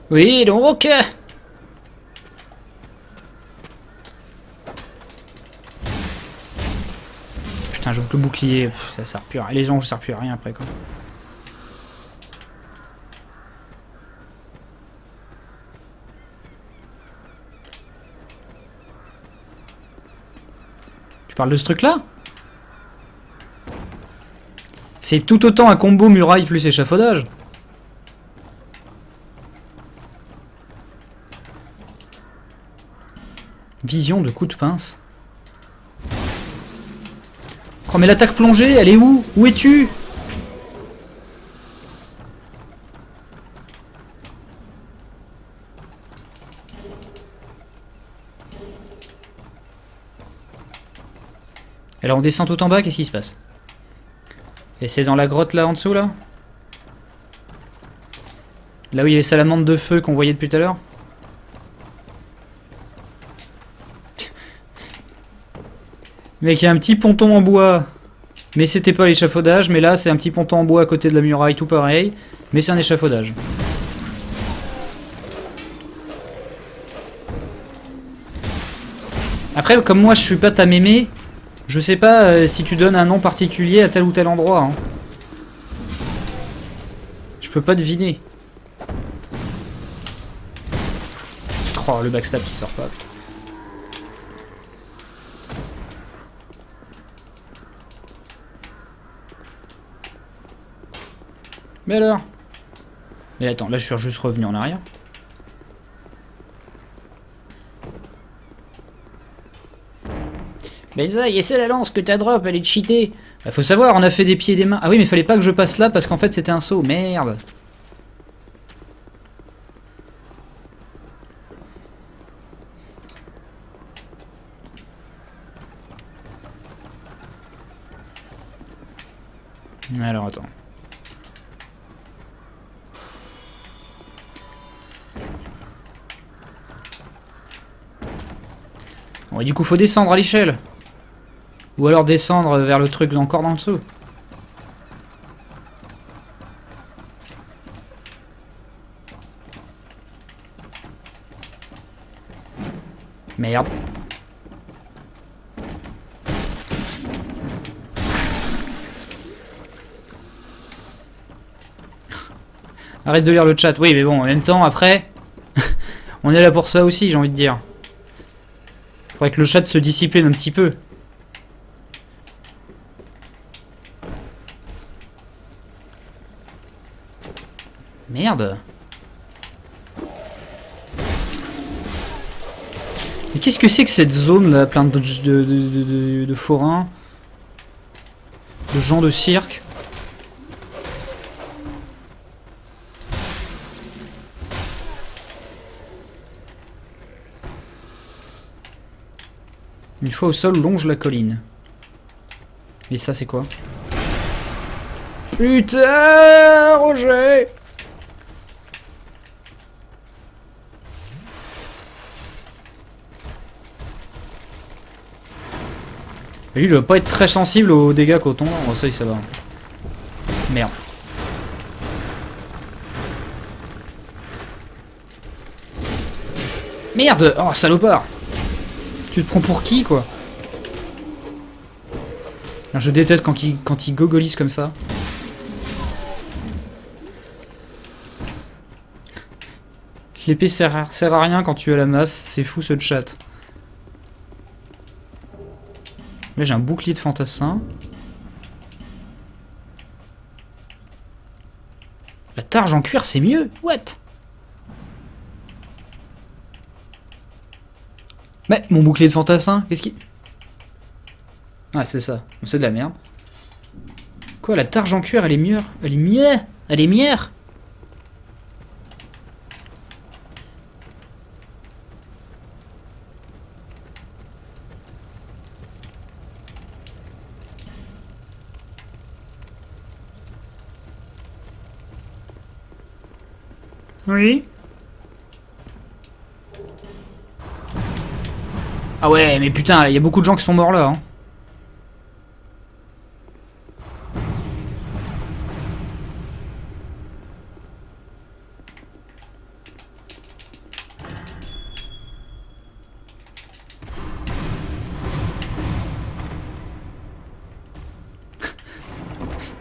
Oui, donc... Putain, j'ouvre le bouclier, pff, ça sert plus à rien. Les gens, ça sert plus à rien après, quoi. Tu parles de ce truc-là? C'est tout autant un combo muraille plus échafaudage. Vision de coup de pince. Oh mais l'attaque plongée, elle est où? Où es-tu? Alors on descend tout en bas, qu'est-ce qui se passe? Et c'est dans la grotte là en dessous là? Là où il y a les salamandres de feu qu'on voyait depuis tout à l'heure? Mec, il y a un petit ponton en bois. Mais c'était pas l'échafaudage, mais là c'est un petit ponton en bois à côté de la muraille, tout pareil. Mais c'est un échafaudage. Après, comme moi je suis pas ta mémé, je sais pas si tu donnes un nom particulier à tel ou tel endroit. Hein. Je peux pas deviner. Oh, le backstab qui sort pas. Mais alors? Mais attends, là je suis juste revenu en arrière. Mais ça, essaie la lance que t'as drop, elle est cheatée. Bah, faut savoir, on a fait des pieds et des mains. Ah oui, mais fallait pas que je passe là parce qu'en fait c'était un saut. Merde. Alors attends. Bon, et du coup faut descendre à l'échelle. Ou alors descendre vers le truc encore dans le dessous. Merde. Arrête de lire le chat. Oui, mais bon, en même temps, après, on est là pour ça aussi, j'ai envie de dire. Faudrait que le chat se discipline un petit peu. Merde. Mais qu'est-ce que c'est que cette zone là, plein de forains, de gens de cirque? Une fois au sol, longe la colline. Et ça, c'est quoi? Putain, Roger! Et lui, il doit pas être très sensible aux dégâts coton. Oh, ça, ça va. Merde. Merde! Oh, salopard! Tu te prends pour qui, quoi? Je déteste quand il gogolise comme ça. L'épée sert à rien quand tu as la masse. C'est fou, ce chat. Là, j'ai un bouclier de fantassin. La targe en cuir, c'est mieux. What? Mais mon bouclier de fantassin, qu'est-ce qui... Ah, c'est ça. C'est de la merde. Quoi, la targe en cuir, elle est mieux? Elle est mieux? Elle est mieux? Oui. Ah ouais, mais putain, il y a beaucoup de gens qui sont morts là. Hein.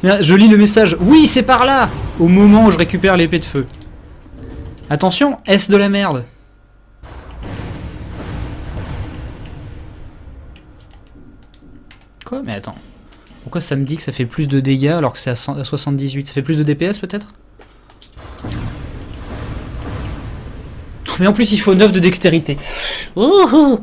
Bien, je lis le message. Oui, c'est par là. Au moment où je récupère l'épée de feu. Attention, est-ce de la merde? Quoi? Mais attends. Pourquoi ça me dit que ça fait plus de dégâts alors que c'est à 78? Ça fait plus de DPS peut-être? Mais en plus il faut 9 de dextérité. Oh.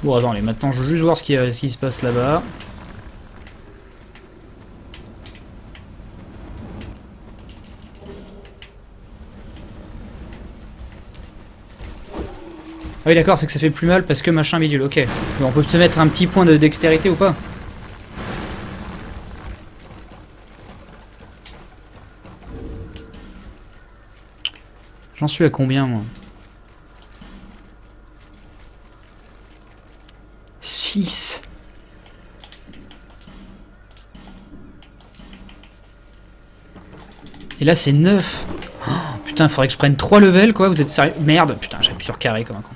Bon attends, allez, maintenant je veux juste voir ce qui se passe là-bas. Ah oui d'accord, c'est que ça fait plus mal parce que machin bidule, ok. Bon, on peut te mettre un petit point de dextérité ou pas? J'en suis à combien moi? 6. Et là c'est 9. Oh, putain, faudrait que je prenne 3 levels quoi, vous êtes sérieux? Merde, putain, j'appuie sur carré comme un con.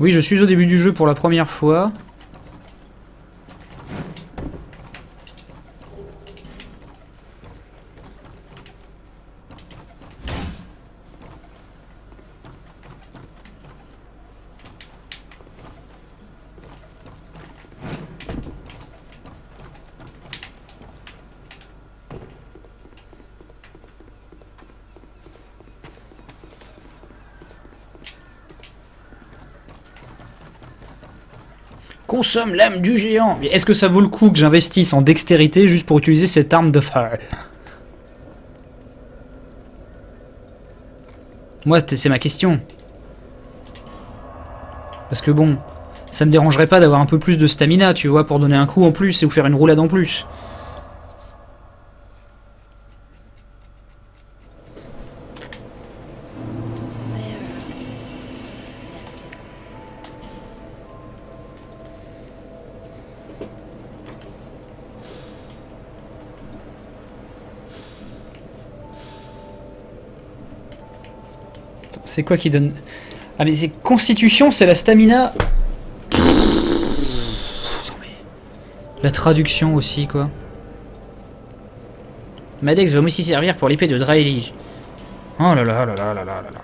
Oui, je suis au début du jeu pour la première fois. Consomme l'âme du géant. Mais est-ce que ça vaut le coup que j'investisse en dextérité juste pour utiliser cette arme de feu? Moi, c'est ma question. Parce que bon, ça me dérangerait pas d'avoir un peu plus de stamina, tu vois, pour donner un coup en plus et vous faire une roulade en plus. C'est quoi qui donne... Ah mais c'est constitution, c'est la stamina. La traduction aussi quoi. Madex va aussi servir pour l'épée de Draeli. Oh là là là là là là là là.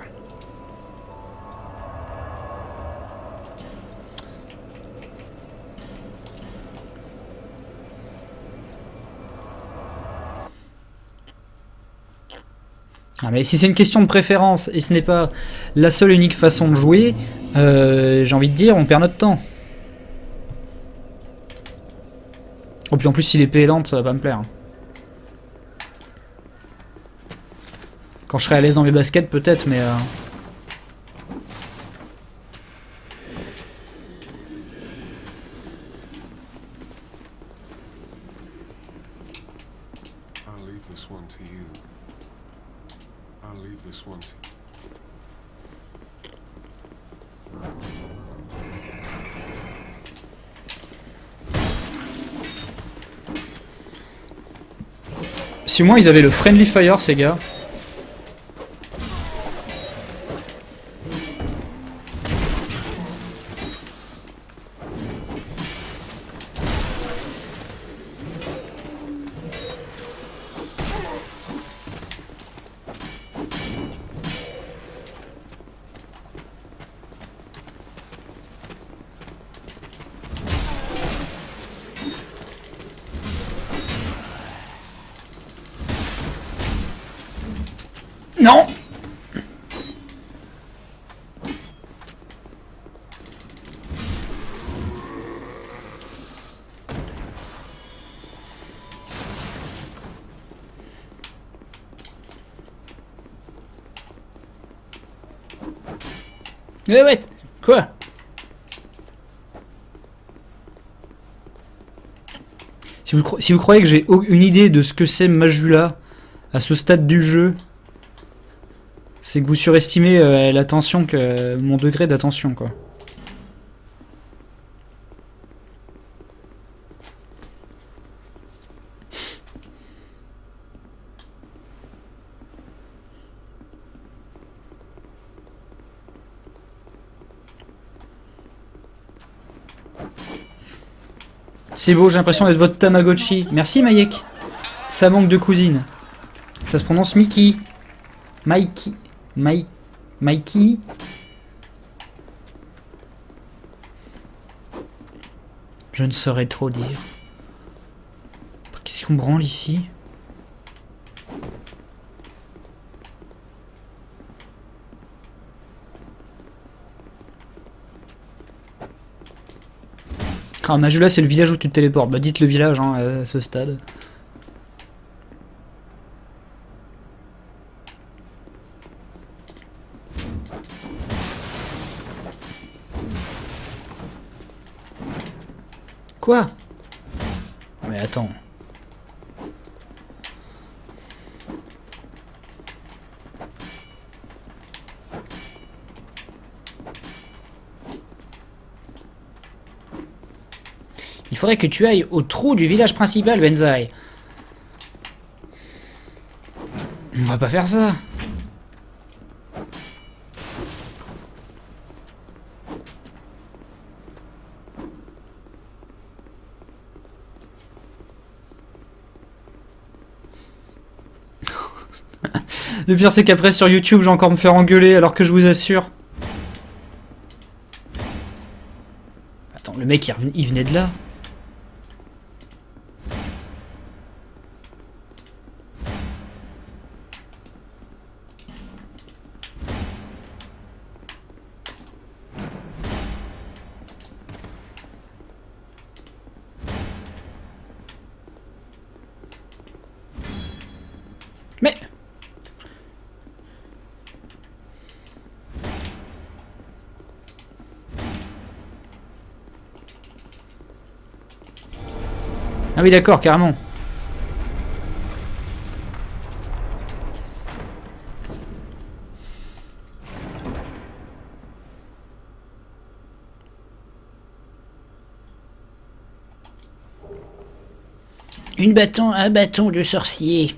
Ah mais si c'est une question de préférence et ce n'est pas la seule unique façon de jouer, j'ai envie de dire on perd notre temps. Oh puis en plus si l'épée est lente ça va pas me plaire. Quand je serai à l'aise dans mes baskets peut-être mais... Si au moins ils avaient le friendly fire ces gars. Non! Mais ouais! Quoi? Si vous croyez que j'ai une idée de ce que c'est Majula à ce stade du jeu, c'est que vous surestimez l'attention, mon degré d'attention, quoi. C'est beau, j'ai l'impression d'être votre Tamagotchi. Merci Mayek. Ça manque de cousine. Ça se prononce Mickey. Mikey. Mikey. Je ne saurais trop dire. Qu'est-ce qu'on branle ici? Ah, Majula, c'est le village où tu te téléportes. Bah, dites le village, hein, à ce stade. Quoi? Mais attends. Il faudrait que tu ailles au trou du village principal, Benzaï. On va pas faire ça. Le pire, c'est qu'après sur YouTube, j'ai encore me faire engueuler alors que je vous assure. Attends, le mec il venait de là. Mais... Ah oui, d'accord, carrément. Un bâton de sorcier.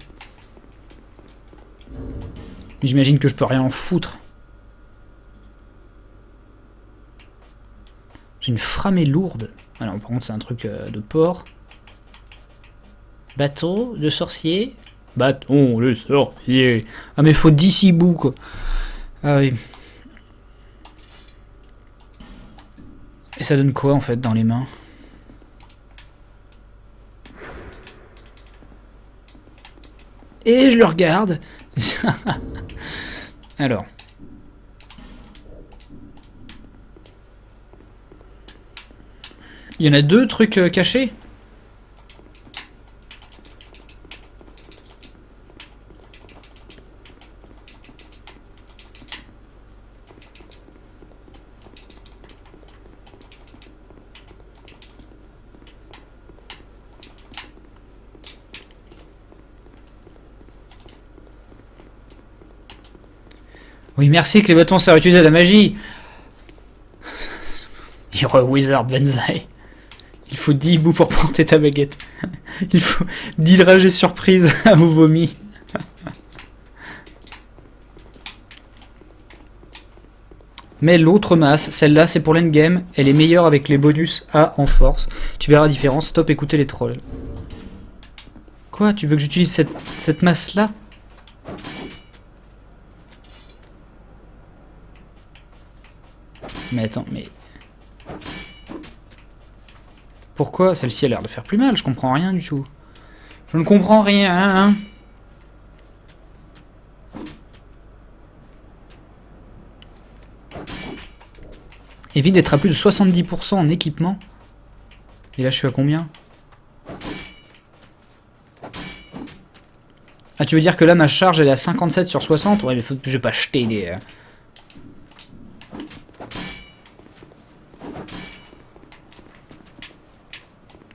Mais j'imagine que je peux rien en foutre. J'ai une framée lourde. Alors par contre c'est un truc de porc. Bâton de sorcier. Bâton de sorcier. Ah mais faut 10 hiboux quoi. Ah oui. Et ça donne quoi en fait dans les mains? Et je le regarde. Alors. Il y en a deux trucs cachés. Oui, merci que les bâtons servent à utiliser la magie. You're a wizard, Benzaï. Il faut 10 hiboux pour porter ta baguette. Il faut 10 dragées surprise à vos vomis. Mais l'autre masse, celle-là, c'est pour l'endgame. Elle est meilleure avec les bonus A en force. Tu verras la différence. Stop, écoutez les trolls. Quoi? Tu veux que j'utilise cette masse-là? Mais attends, mais... Pourquoi celle-ci a l'air de faire plus mal? Je comprends rien du tout. Je ne comprends rien, hein. Évite d'être à plus de 70% en équipement. Et là, je suis à combien? Ah, tu veux dire que là, ma charge, elle est à 57 sur 60? Ouais, mais je vais pas jeter des...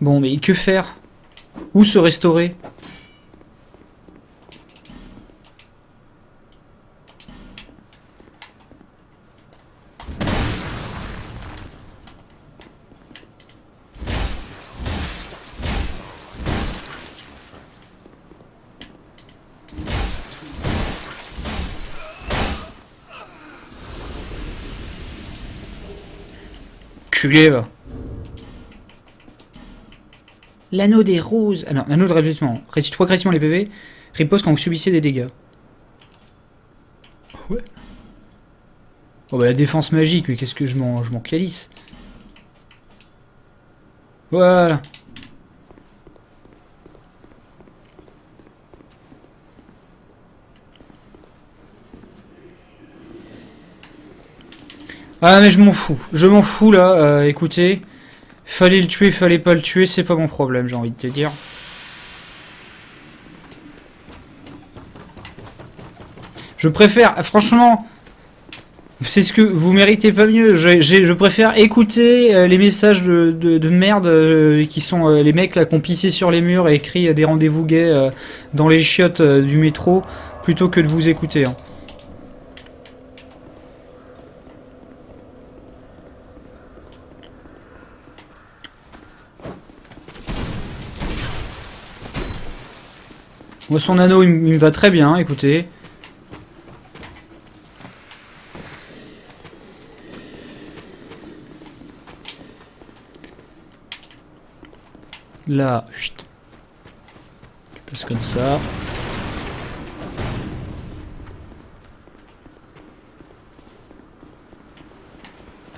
Bon, mais que faire? Où se restaurer? Culé, va. L'anneau des roses. Ah non, l'anneau de revêtement. Réduit progressivement les PV. Repose quand vous subissez des dégâts. Ouais. Oh bah la défense magique, mais qu'est-ce que je m'en calisse. Voilà. Ah mais je m'en fous là, écoutez, fallait le tuer, fallait pas le tuer, c'est pas mon problème, j'ai envie de te dire. Je préfère, franchement, c'est ce que vous méritez pas mieux, je préfère écouter les messages de merde qui sont les mecs là qui ont pissé sur les murs et écrit des rendez-vous gays dans les chiottes du métro, plutôt que de vous écouter. Hein. Moi, son anneau, il me va très bien, écoutez. Là, chut. Tu passes comme ça.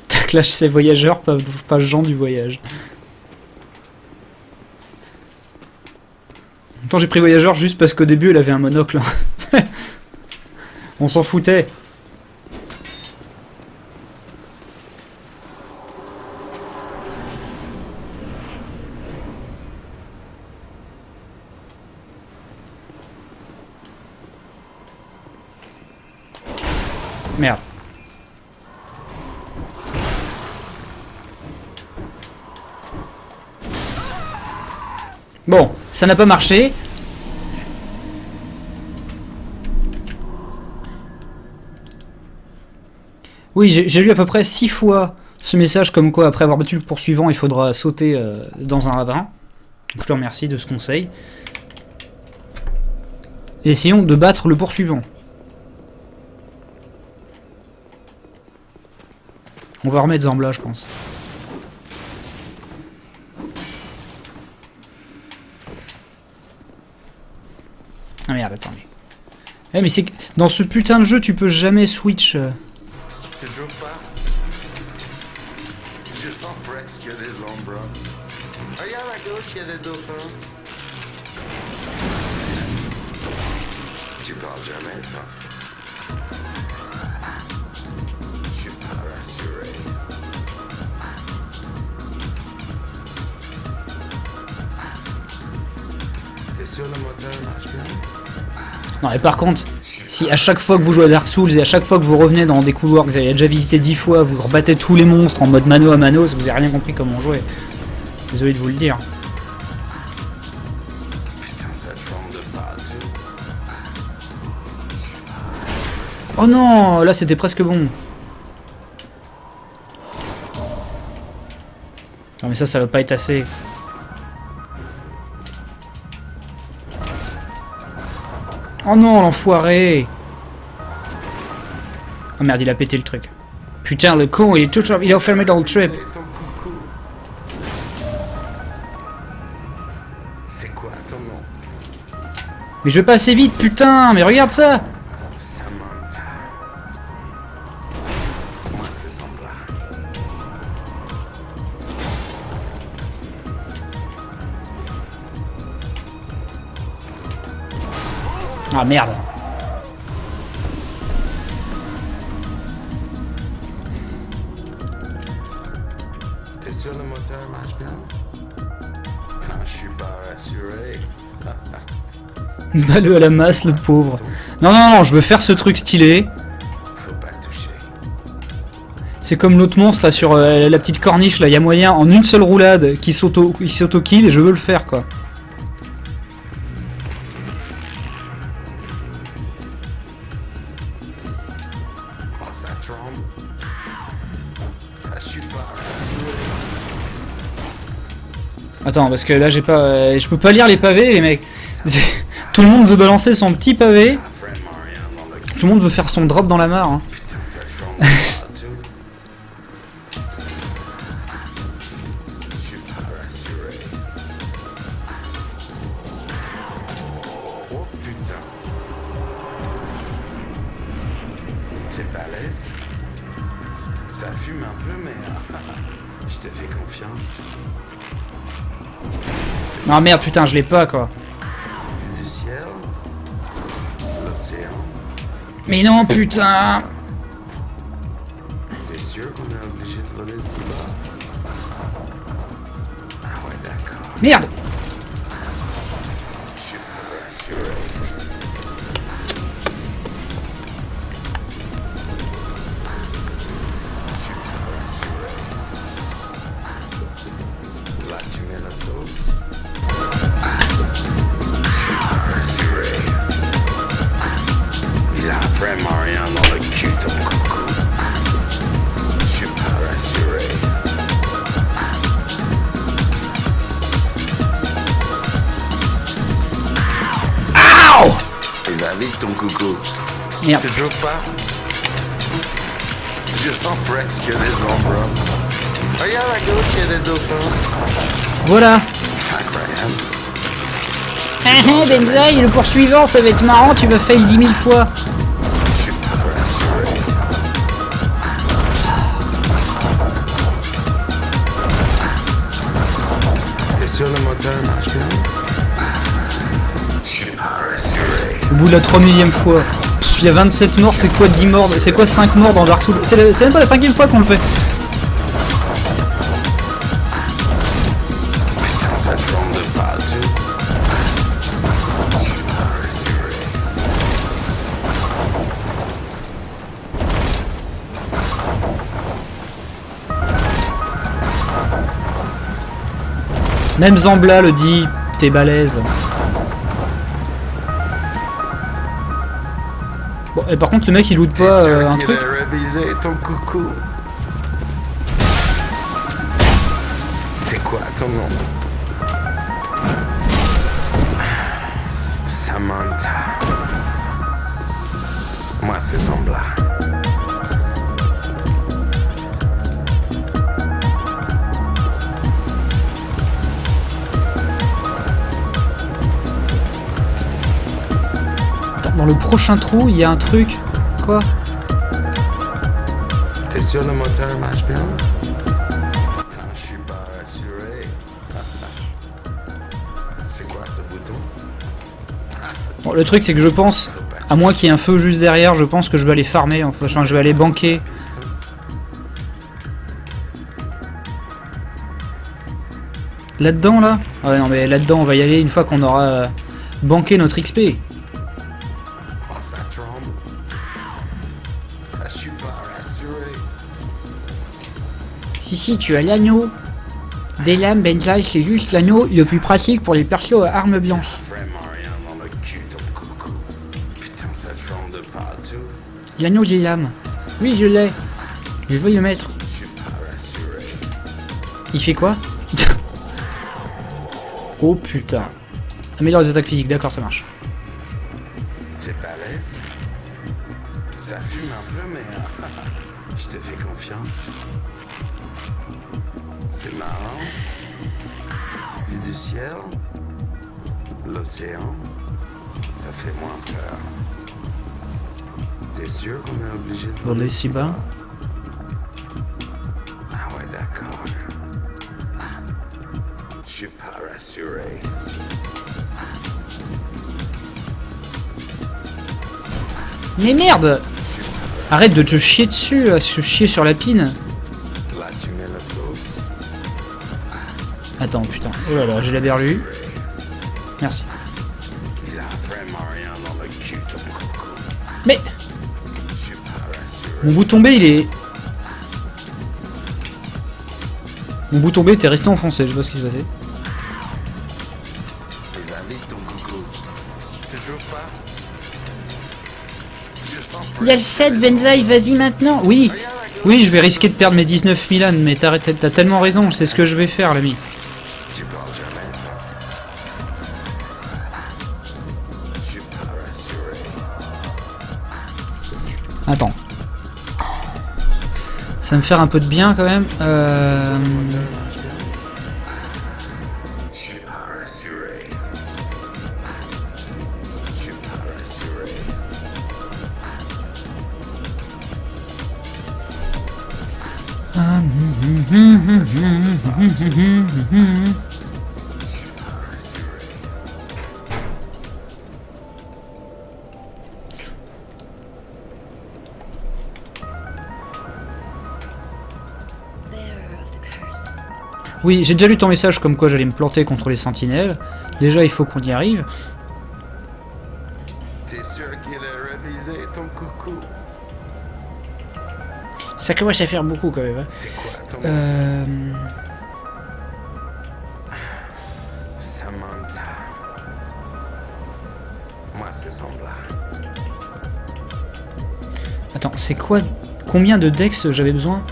Tac, là, ces voyageurs, pas gens du voyage. Pourtant j'ai pris voyageur juste parce qu'au début elle avait un monocle. On s'en foutait. Merde. Bon, ça n'a pas marché. Oui, j'ai lu à peu près 6 fois ce message comme quoi après avoir battu le poursuivant, il faudra sauter dans un ravin. Je te remercie de ce conseil. Et essayons de battre le poursuivant. On va remettre Zambla, je pense. Ah merde, attendez. Eh mais c'est que dans ce putain de jeu, tu peux jamais switch. T'es toujours pas? Je sens presque qu'il y a des ombres. Regarde à gauche, il y a des dauphins. Tu parles jamais, toi? Je suis pas rassuré. T'es sûr le moteur marche bien? Non mais par contre, si à chaque fois que vous jouez à Dark Souls et à chaque fois que vous revenez dans des couloirs que vous avez déjà visité 10 fois, vous rebattez tous les monstres en mode mano à mano, vous avez rien compris comment jouer. Désolé de vous le dire. Putain, ça tremble de partout. Oh non, là c'était presque bon. Non mais ça va pas être assez. Oh non, l'enfoiré! Oh merde, il a pété le truc. Putain, le con, il est tout... Il est enfermé dans le trip. Ton coucou. C'est quoi ton nom? Mais je vais pas assez vite, putain! Mais regarde ça! Samantha. Moi, c'est Zambla. Ah merde! T'es sûr le moteur marche bien? Ah, je suis pas rassuré. Balle à la masse, le pauvre. Non, non, non, je veux faire ce truc stylé. Faut pas toucher. C'est comme l'autre monstre là sur la petite corniche là, il y a moyen en une seule roulade qui s'auto-kill et je veux le faire quoi. Attends, parce que là j'ai pas... je peux pas lire les pavés, les mecs. Tout le monde veut balancer son petit pavé. Tout le monde veut faire son drop dans la mare. Hein. Putain, ça tremble partout. Je suis pas rassuré. Oh putain. C'est balèze. Ça fume un peu, mais je te fais confiance. Non merde, putain, je l'ai pas quoi. Vue du ciel, l'océan. Mais non, putain. T'es sûr qu'on est obligé de voler si bas? Ah ouais, d'accord. Merde. Je suis pas rassuré. Je suis pas rassuré. Là, tu mets la sauce. Je suis pas rassuré. Il a vraiment rien dans le cul, ton coucou. Je suis pas rassuré. Ow. Il va vite, ton coucou. Merde. Tu trouves pas? Je sens presque des ombres. Regarde à gauche, il y a des dauphins. Voilà. C'est incroyable. Benzaï, le poursuivant, ça va être marrant, tu vas fail 10 000 fois. Je suis pas rassuré. T'es sûr le moteur marche bien? Je suis pas rassuré. Au bout de la 3000e fois. Pff, il y a 27 morts, c'est quoi 10 morts? C'est quoi 5 morts dans Dark Souls? C'est même pas la 5e fois qu'on le fait. Putain, ça tremble de partout. Je suis pas rassuré. Même Zambla le dit, t'es balèze. Bon, et par contre, le mec il loot T'es pas sûr un qu'il truc. a révisé ton coucou? C'est quoi ton nom? Samantha. Moi, c'est Zambla. Dans le prochain trou, il y a un truc. Quoi? T'es sûr le moteur marche bien? Putain, je suis pas rassuré. C'est quoi ce bouton? Bon, le truc, c'est que je pense, à moins qu'il y ait un feu juste derrière, je pense que je vais aller farmer. Enfin, je vais aller banquer. Piston. Là-dedans, là? Ah ouais, non, mais là-dedans, on va y aller une fois qu'on aura banqué notre XP. Oh, ça tremble. Je suis pas rassuré. Si, tu as l'anneau. Des lames, Benzaï, c'est juste l'anneau le plus pratique pour les persos à armes blanches. Vraiment rien dans le cul, ton coucou. Putain, ça tremble de partout. L'anneau des lames. Oui, je l'ai. Je veux le mettre. Je suis pas rassuré. Il fait quoi? Oh putain. Améliore les attaques physiques, d'accord, ça marche. C'est balèze. Ça fume un peu, mais je te fais confiance. C'est marrant. Vue du ciel, l'océan, ça fait moins peur. T'es sûr qu'on est obligé de Voler si bas. Ah ouais, d'accord. Je suis pas rassuré. Mais merde! Arrête de te chier dessus, à se chier sur la pine. Là, tu mets la sauce. Attends, putain. Oh là là, j'ai la berlue. Merci. Il a vraiment rien dans le cul, ton coco. Mais Je suis pas rassuré. mon bouton B, il est... Mon bouton B était resté enfoncé, je sais pas ce qui se passait. Il va vite, ton coco. Tu trouves pas? Je sens Il y a le 7, Benzaï, vas-y maintenant. Oui, oui, je vais risquer de perdre mes 19 000 ânes, mais t'as tellement raison, c'est ce que je vais faire, l'ami. Tu parles Attends. Ça va me faire un peu de bien quand même. Je suis pas rassuré. Je suis pas rassuré. Oui, j'ai déjà lu ton message comme quoi j'allais me planter contre les sentinelles. Déjà, il faut qu'on y arrive. T'es sûr qu'il a révisé ton coucou? Ça commence à faire beaucoup quand même. Hein. C'est quoi ton Samantha? Moi, c'est semblable. Attends, c'est quoi? Combien de dex j'avais besoin?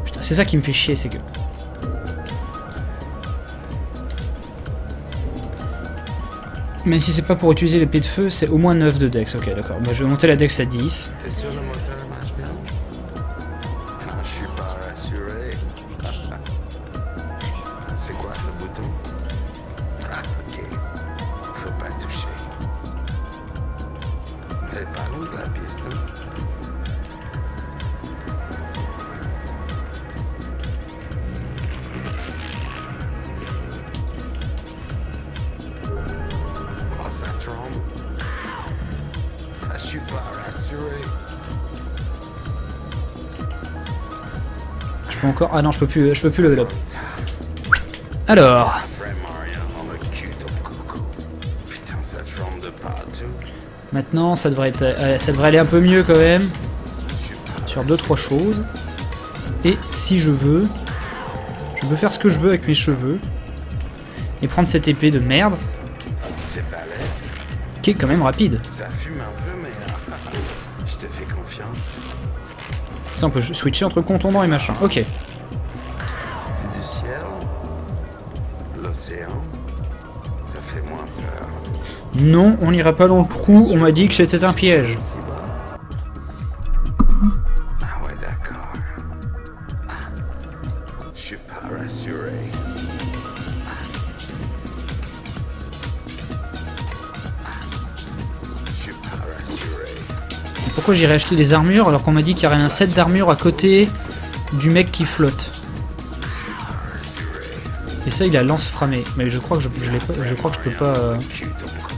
Putain, c'est ça qui me fait chier, c'est que... Même si c'est pas pour utiliser l'épée de feu, c'est au moins 9 de dex. Ok, d'accord. Bah, je vais monter la dex à 10. T'es sûr le moteur marche bien? Non, je suis pas rassuré. C'est quoi ce bouton? Ah, ok. Faut pas toucher. Mais pas long de la piste. Oh, ça tremble. Ah, je suis pas rassuré. Je peux encore... Ah non, je peux plus level up. Alors... Vraiment rien dans le cul, ton coucou. Putain, ça tremble de partout. Maintenant, ça devrait aller un peu mieux quand même. Je suis pas Sur 2-3 choses. Et si je veux faire ce que je veux avec mes cheveux. Et prendre cette épée de merde, C'est balèze. qui est quand même rapide. Ça fume un peu, mais je te fais confiance. Ça, on peut switcher entre contondant et machin. Ok. Vue du ciel, l'océan, ça fait moins peur. Non, on n'ira pas dans le trou. On m'a dit que c'était un piège. Si bas. Ah ouais, d'accord. Je suis pas rassuré. Je suis pas rassuré. Pourquoi j'irais acheter des armures alors qu'on m'a dit qu'il y aurait un set d'armures à côté du mec qui flotte? Et ça, il a lance framée. Mais je crois que je crois que je peux pas. Cul, ton coucou.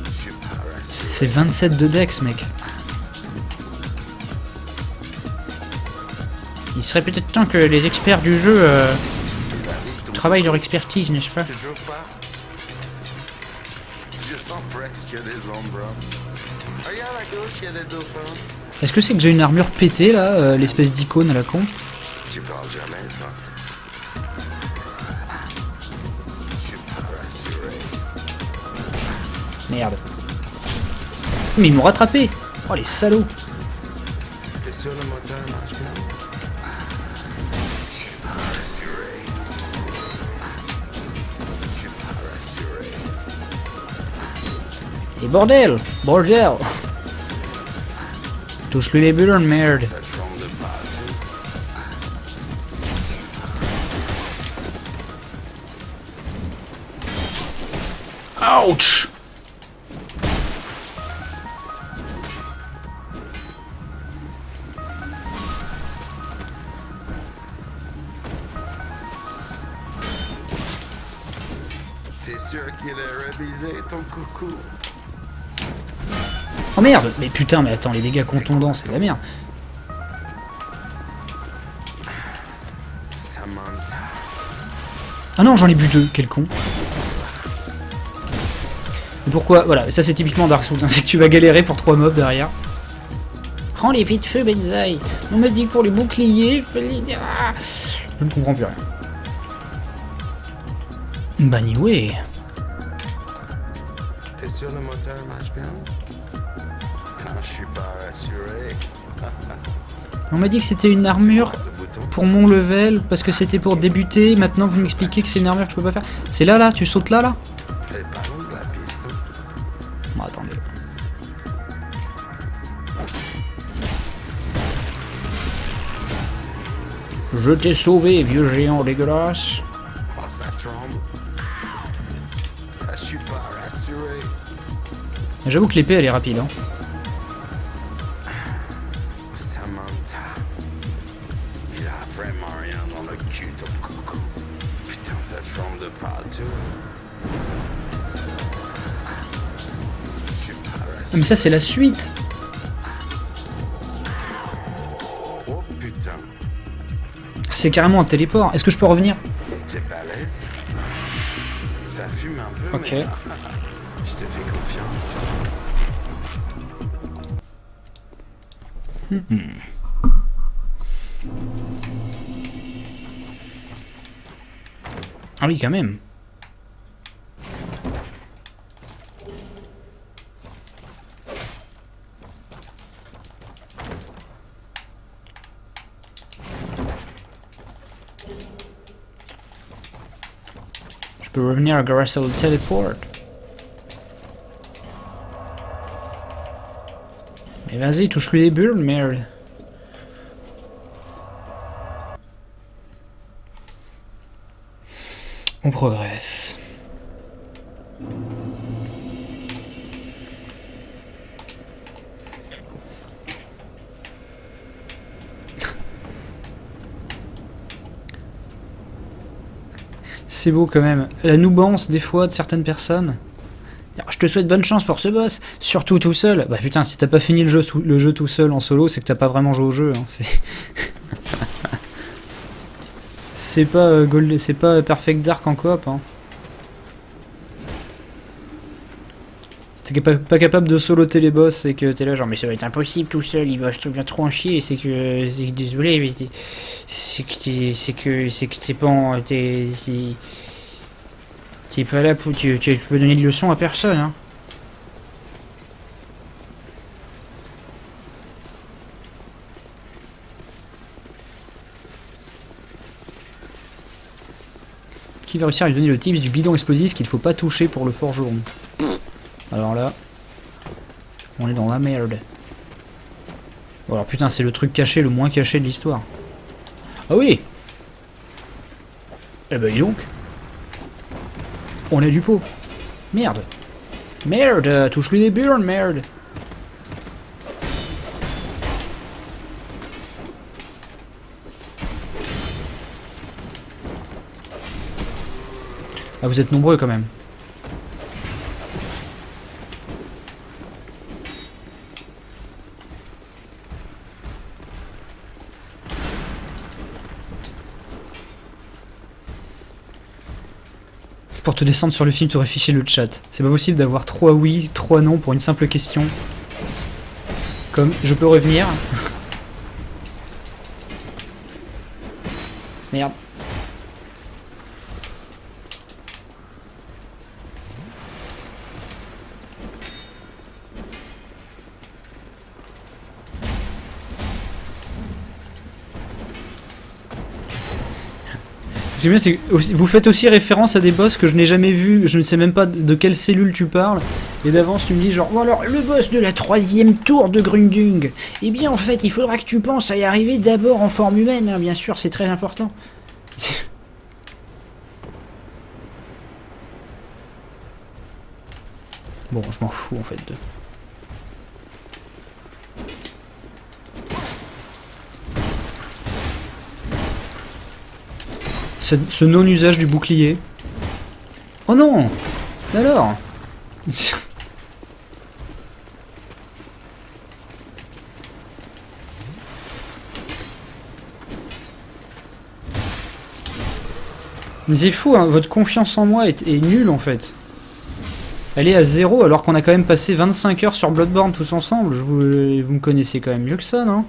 Je suis pas rassuré. C'est 27 de dex, mec. Il serait peut-être temps que les experts du jeu travaillent leur expertise, n'est-ce pas? Toujours pas. Je sens presque des ombres. Regarde à gauche, il y a des dauphins. Est-ce que c'est que j'ai une armure pétée là, l'espèce d'icône à la con? Tu parles jamais, toi. Je suis pas rassuré. Merde. Mais ils m'ont rattrapé. Oh les salauds. T'es sûr le moteur marche bien? Je suis pas rassuré. Je suis pas rassuré. Et bordel. Bordel. Touche-lui les bulles, merde. Ça tremble de partout. Ouch. T'es sûr qu'il a révisé ton coucou? Oh merde. Mais putain, mais attends, les dégâts contondants, c'est de la merde. Samantha. Ah non, j'en ai bu 2, quel con. Et pourquoi? Voilà, ça c'est typiquement Dark Souls, hein, c'est que tu vas galérer pour 3 mobs derrière. Prends l'épée de feu, Benzaï. On m'a dit que pour les boucliers, il fallait... Ah, je ne comprends plus rien. Bah anyway. T'es sûr le moteur marche bien? Putain, je suis pas rassuré. On m'a dit que c'était une armure Ce bouton. pour mon level, parce que c'était pour débuter. Maintenant vous m'expliquez que c'est une armure que je peux pas faire. C'est là, tu sautes là? T'es pas long de la piste. Bon, attendez. Je t'ai sauvé, vieux géant dégueulasse. Oh, ça tremble. Ah, je suis pas rassuré. J'avoue que l'épée elle est rapide. Hein. Samantha. Il a vraiment rien dans le cul, ton coco. Putain, ça tremble de partout. Je suis pas Ah, rassuré. mais ça c'est la suite. Oh putain. C'est carrément un téléport. Est-ce que je peux revenir? T'es balèze. Ça fume un peu, Ok. mais je te fais confiance. Ah oui, quand même. Je peux revenir grâce au téléport. Mais vas-y, touche-lui les bulles, merde. On progresse. C'est beau quand même. La noobance des fois de certaines personnes. Alors, je te souhaite bonne chance pour ce boss, surtout tout seul. Bah putain, si t'as pas fini le jeu tout seul en solo, c'est que t'as pas vraiment joué au jeu. Hein. C'est pas c'est pas Perfect Dark en coop. Hein. Si t'es pas capable de soloter les boss, c'est que t'es là genre mais ça va être impossible tout seul, il va trop en chier. C'est que désolé, mais c'est que t'es pas en, t'es pas là pour tu peux donner de leçons à personne. Hein. Qui va réussir à lui donner le tips du bidon explosif qu'il faut pas toucher pour le forgeron? Alors là, on est dans la merde. Bon alors putain, c'est le truc caché, le moins caché de l'histoire. Ah oui. Eh ben dis donc. On a du pot. Merde. Merde, touche-lui des burnes, merde. Ah, vous êtes nombreux quand même. Pour te descendre sur le film, tu aurais fiché le chat. C'est pas possible d'avoir 3 oui, 3 non pour une simple question. Comme, je peux revenir. Merde. Ce qui est bien, c'est que vous faites aussi référence à des boss que je n'ai jamais vus, je ne sais même pas de quelle cellule tu parles, et d'avance tu me dis genre, bon alors, le boss de la 3e tour de Grundung, eh bien en fait, il faudra que tu penses à y arriver d'abord en forme humaine, hein, bien sûr, c'est très important. Bon, je m'en fous en fait de... Ce non-usage du bouclier. Oh non! Alors? Mais c'est fou, hein, votre confiance en moi est nulle en fait. Elle est à 0 alors qu'on a quand même passé 25 heures sur Bloodborne tous ensemble. Vous me connaissez quand même mieux que ça, non?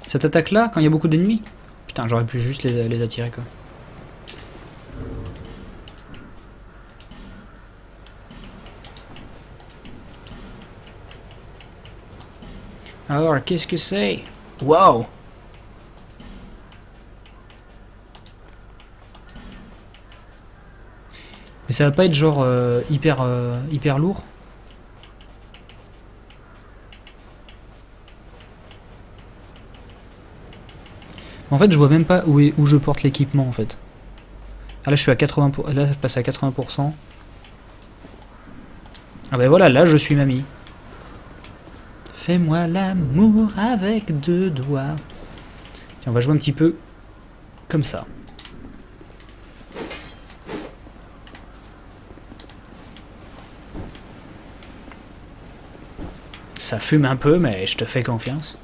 Cette attaque là, quand il y a beaucoup d'ennemis? Putain, j'aurais pu juste les attirer quoi. Alors, qu'est-ce que c'est? Waouh! Mais ça va pas être genre hyper lourd. En fait, je vois même pas où je porte l'équipement en fait. Ah là, je suis à 80%. Là, ça passe à 80%. Ah ben voilà, là, je suis mamie. Fais-moi l'amour avec 2 doigts. Tiens, on va jouer un petit peu comme ça. Ça fume un peu, mais je te fais confiance.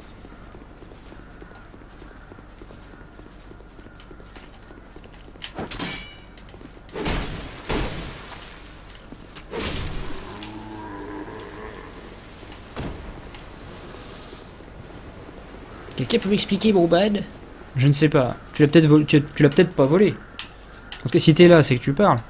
Quelqu'un peut m'expliquer, Bad? Je ne sais pas. Tu l'as peut-être pas volé. Parce que si t'es là, c'est que tu parles.